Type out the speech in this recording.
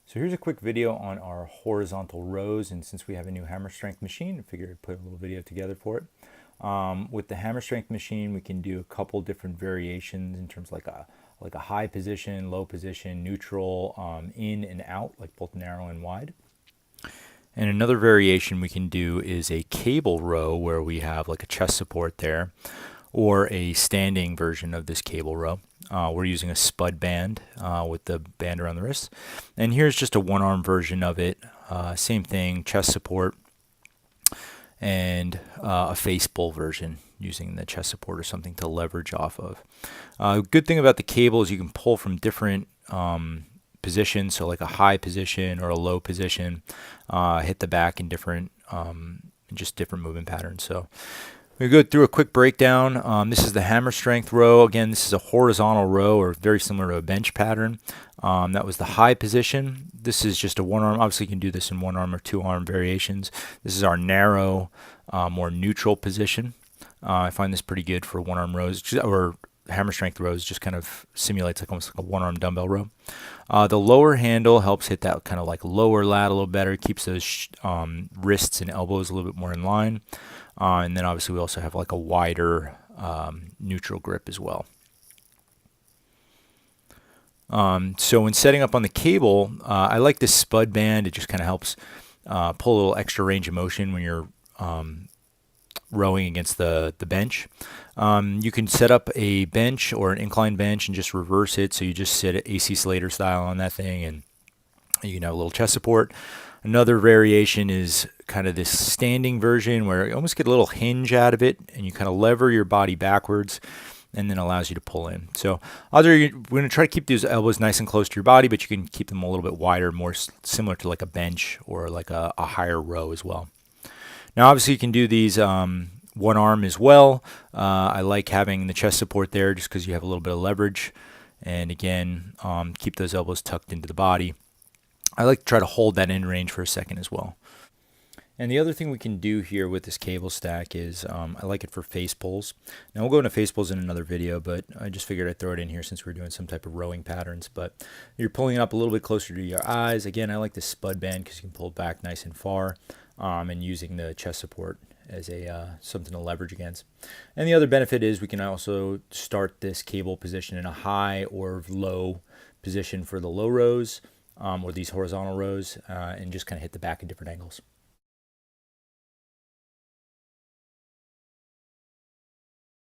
So here's a quick video on our horizontal rows, and since we have a new hammer strength machine, I figured I'd put a little video together for it. With the hammer strength machine, we can do a couple different variations in terms of like a high position, low position, neutral, in and out, like both narrow and wide. And another variation we can do is a cable row where we have like a chest support there, or a standing version of this cable row. We're using a spud band with the band around the wrist. And here's just a one-arm version of it. Same thing, chest support, and a face pull version using the chest support or something to leverage off of. Good thing about the cable is you can pull from different positions, so like a high position or a low position, hit the back in different, just different movement patterns. So we go through a quick breakdown. This is the hammer strength row. Again, this is a horizontal row, or very similar to a bench pattern. That was the high position. This is just a one arm. Obviously, you can do this in one arm or two arm variations. This is our narrow, more neutral position. I find this pretty good for one arm rows, or hammer strength rows. Just kind of simulates like almost like a one arm dumbbell row. The lower handle helps hit that kind of like lower lat a little better. Keeps those wrists and elbows a little bit more in line. And then obviously we also have like a wider neutral grip as well. So when setting up on the cable, I like this spud band. It just kind of helps pull a little extra range of motion when you're rowing against the bench. You can set up a bench or an incline bench and just reverse it. So you just sit at AC Slater style on that thing, and you can have a little chest support. Another variation is kind of this standing version where you almost get a little hinge out of it, and you kind of lever your body backwards, and then allows you to pull in. So we're going to try to keep these elbows nice and close to your body, but you can keep them a little bit wider, more similar to like a bench or like a higher row as well. Now obviously you can do these one arm as well. I like having the chest support there just because you have a little bit of leverage, and again, keep those elbows tucked into the body. I like to try to hold that in range for a second as well. And the other thing we can do here with this cable stack is I like it for face pulls. Now we'll go into face pulls in another video, but I just figured I'd throw it in here since we're doing some type of rowing patterns. But you're pulling it up a little bit closer to your eyes. Again, I like the spud band because you can pull it back nice and far, and using the chest support as a something to leverage against. And the other benefit is we can also start this cable position in a high or low position for the low rows, or these horizontal rows, and just kind of hit the back at different angles.